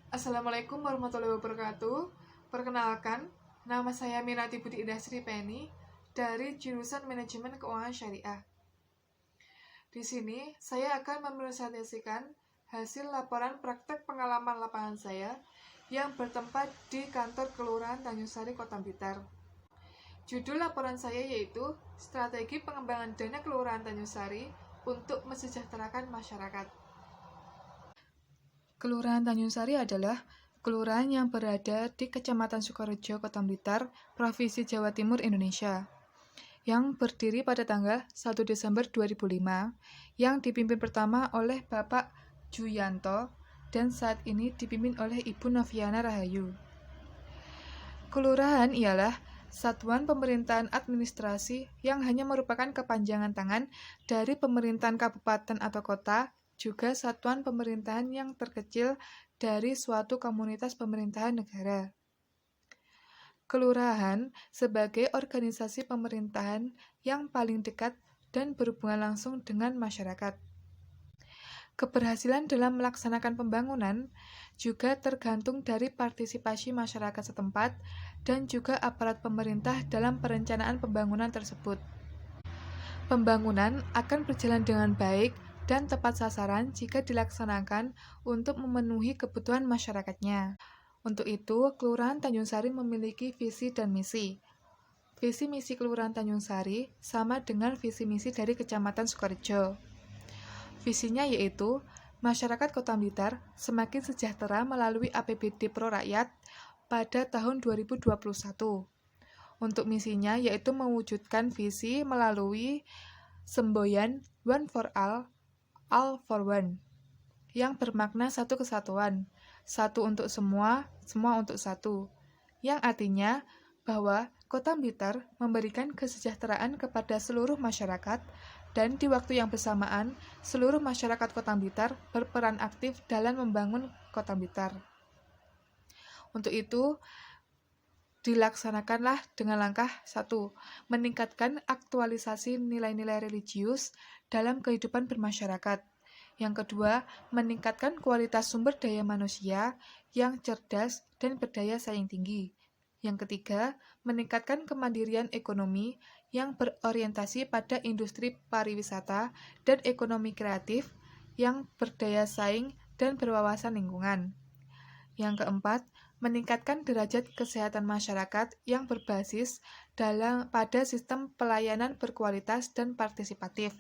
Assalamualaikum warahmatullahi wabarakatuh. Perkenalkan, nama saya Minati Budi Indah Sri Penny dari jurusan Manajemen Keuangan Syariah. Di sini, saya akan mempresentasikan hasil laporan praktek pengalaman lapangan saya yang bertempat di kantor Kelurahan Tanjung Sari, Kota Blitar. Judul laporan saya yaitu Strategi Pengembangan Dana Kelurahan Tanjung Sari untuk Mensejahterakan Masyarakat. Kelurahan Tanjung Sari adalah kelurahan yang berada di Kecamatan Sukorejo, Kota Blitar, Provinsi Jawa Timur, Indonesia, yang berdiri pada tanggal 1 Desember 2005, yang dipimpin pertama oleh Bapak Juyanto dan saat ini dipimpin oleh Ibu Noviana Rahayu. Kelurahan ialah satuan pemerintahan administrasi yang hanya merupakan kepanjangan tangan dari pemerintahan kabupaten atau kota, juga satuan pemerintahan yang terkecil dari suatu komunitas pemerintahan negara. Kelurahan sebagai organisasi pemerintahan yang paling dekat dan berhubungan langsung dengan masyarakat. Keberhasilan dalam melaksanakan pembangunan juga tergantung dari partisipasi masyarakat setempat dan juga aparat pemerintah dalam perencanaan pembangunan tersebut. Pembangunan akan berjalan dengan baik dan tepat sasaran jika dilaksanakan untuk memenuhi kebutuhan masyarakatnya. Untuk itu, Kelurahan Tanjung Sari memiliki visi dan misi. Visi misi Kelurahan Tanjung Sari sama dengan visi misi dari Kecamatan Sukorejo. Visinya yaitu, masyarakat Kota Blitar semakin sejahtera melalui APBD Pro Rakyat pada tahun 2021. Untuk misinya yaitu mewujudkan visi melalui semboyan One for All for One, yang bermakna satu kesatuan, satu untuk semua, semua untuk satu, yang artinya bahwa Kota Blitar memberikan kesejahteraan kepada seluruh masyarakat dan di waktu yang bersamaan, seluruh masyarakat Kota Blitar berperan aktif dalam membangun Kota Blitar. Untuk itu, dilaksanakanlah dengan langkah 1. Meningkatkan aktualisasi nilai-nilai religius dalam kehidupan bermasyarakat. Yang kedua, meningkatkan kualitas sumber daya manusia yang cerdas dan berdaya saing tinggi. Yang ketiga, meningkatkan kemandirian ekonomi yang berorientasi pada industri pariwisata dan ekonomi kreatif yang berdaya saing dan berwawasan lingkungan. Yang keempat, meningkatkan derajat kesehatan masyarakat yang berbasis pada sistem pelayanan berkualitas dan partisipatif.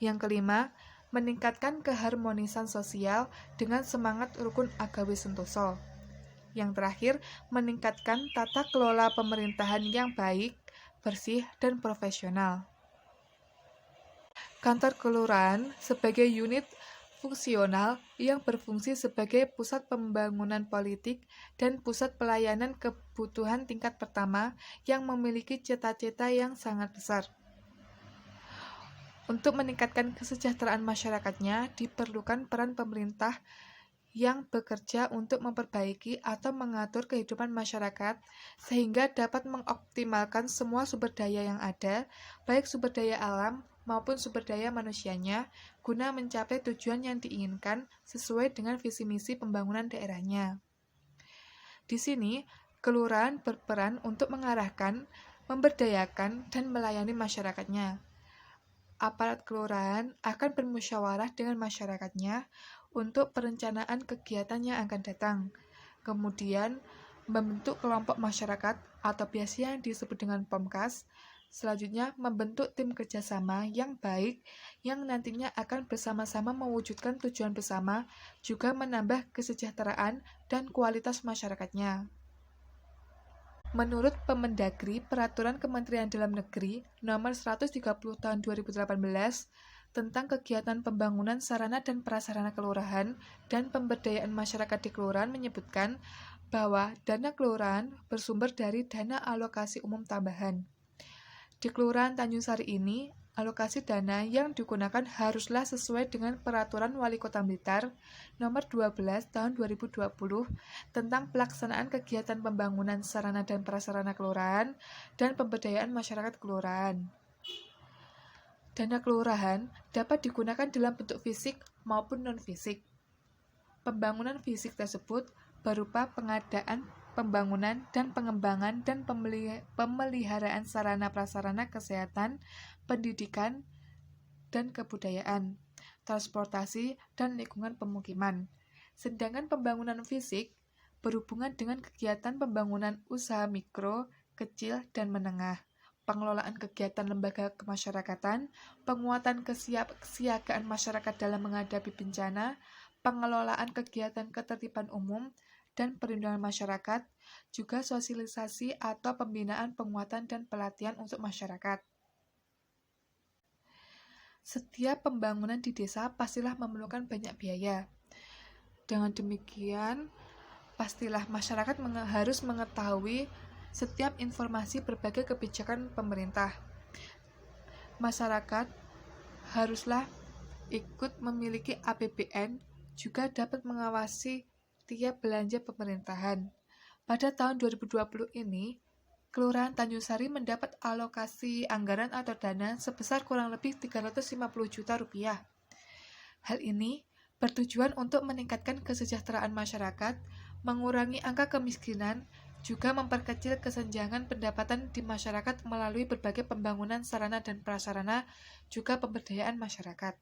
Yang kelima, meningkatkan keharmonisan sosial dengan semangat rukun agawi sentosa. Yang terakhir, meningkatkan tata kelola pemerintahan yang baik, bersih, dan profesional. Kantor kelurahan sebagai unit fungsional yang berfungsi sebagai pusat pembangunan politik dan pusat pelayanan kebutuhan tingkat pertama yang memiliki cita-cita yang sangat besar. Untuk meningkatkan kesejahteraan masyarakatnya, diperlukan peran pemerintah yang bekerja untuk memperbaiki atau mengatur kehidupan masyarakat sehingga dapat mengoptimalkan semua sumber daya yang ada, baik sumber daya alam maupun sumber daya manusianya, guna mencapai tujuan yang diinginkan sesuai dengan visi misi pembangunan daerahnya. Di sini, kelurahan berperan untuk mengarahkan, memberdayakan, dan melayani masyarakatnya. Aparat kelurahan akan bermusyawarah dengan masyarakatnya untuk perencanaan kegiatan yang akan datang. Kemudian, membentuk kelompok masyarakat atau biasanya disebut dengan POMKAS. Selanjutnya, membentuk tim kerjasama yang baik yang nantinya akan bersama-sama mewujudkan tujuan bersama, juga menambah kesejahteraan dan kualitas masyarakatnya. Menurut Permendagri, Peraturan Kementerian Dalam Negeri Nomor 130 Tahun 2018 tentang kegiatan pembangunan sarana dan prasarana kelurahan dan pemberdayaan masyarakat di kelurahan menyebutkan bahwa dana kelurahan bersumber dari dana alokasi umum tambahan. Di Kelurahan Tanjung Sari ini, alokasi dana yang digunakan haruslah sesuai dengan Peraturan Wali Kota Blitar Nomor 12 Tahun 2020 tentang pelaksanaan kegiatan pembangunan sarana dan prasarana kelurahan dan pemberdayaan masyarakat kelurahan. Dana kelurahan dapat digunakan dalam bentuk fisik maupun non-fisik. Pembangunan fisik tersebut berupa pengadaan, pembangunan, dan pengembangan dan pemeliharaan sarana-prasarana kesehatan, pendidikan, dan kebudayaan, transportasi, dan lingkungan pemukiman. Sedangkan pembangunan fisik berhubungan dengan kegiatan pembangunan usaha mikro, kecil, dan menengah, pengelolaan kegiatan lembaga kemasyarakatan, penguatan kesiagaan masyarakat dalam menghadapi bencana, pengelolaan kegiatan ketertiban umum, dan perlindungan masyarakat, juga sosialisasi atau pembinaan, penguatan, dan pelatihan untuk masyarakat. Setiap pembangunan di desa pastilah memerlukan banyak biaya. Dengan demikian, pastilah masyarakat harus mengetahui setiap informasi berbagai kebijakan pemerintah. Masyarakat haruslah ikut memiliki APBN, juga dapat mengawasi tiap belanja pemerintahan. Pada tahun 2020 ini, Kelurahan Tanjung Sari mendapat alokasi anggaran atau dana sebesar kurang lebih 350 juta rupiah. Hal ini bertujuan untuk meningkatkan kesejahteraan masyarakat, mengurangi angka kemiskinan, juga memperkecil kesenjangan pendapatan di masyarakat melalui berbagai pembangunan sarana dan prasarana, juga pemberdayaan masyarakat.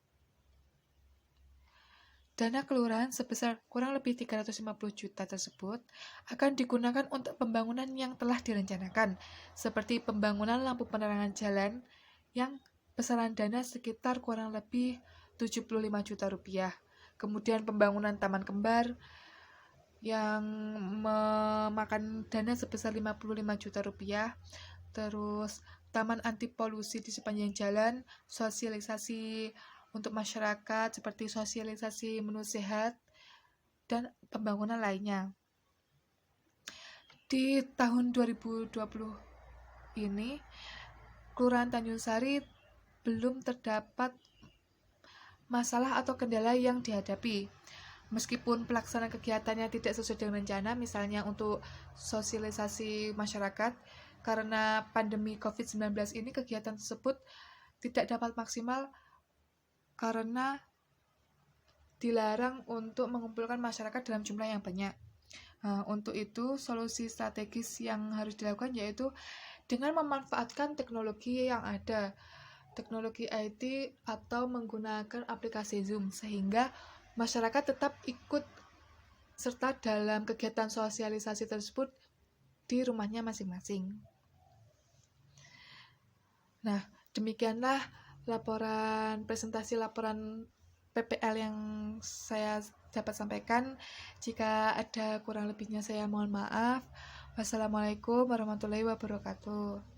Dana kelurahan sebesar kurang lebih 350 juta tersebut akan digunakan untuk pembangunan yang telah direncanakan, seperti pembangunan lampu penerangan jalan yang besaran dana sekitar kurang lebih 75 juta rupiah. Kemudian pembangunan taman kembar yang memakan dana sebesar 55 juta rupiah. Terus taman anti polusi di sepanjang jalan, sosialisasi untuk masyarakat seperti sosialisasi menu sehat, dan pembangunan lainnya. Di tahun 2020 ini, Kelurahan Tanjung Sari belum terdapat masalah atau kendala yang dihadapi. Meskipun pelaksanaan kegiatannya tidak sesuai dengan rencana, misalnya untuk sosialisasi masyarakat, karena pandemi COVID-19 ini kegiatan tersebut tidak dapat maksimal karena dilarang untuk mengumpulkan masyarakat dalam jumlah yang banyak. Untuk itu, solusi strategis yang harus dilakukan yaitu dengan memanfaatkan teknologi yang ada, teknologi IT atau menggunakan aplikasi Zoom, sehingga masyarakat tetap ikut serta dalam kegiatan sosialisasi tersebut di rumahnya masing-masing. Nah, demikianlah presentasi laporan PPL yang saya dapat sampaikan. Jika ada kurang lebihnya saya mohon maaf. Wassalamualaikum warahmatullahi wabarakatuh.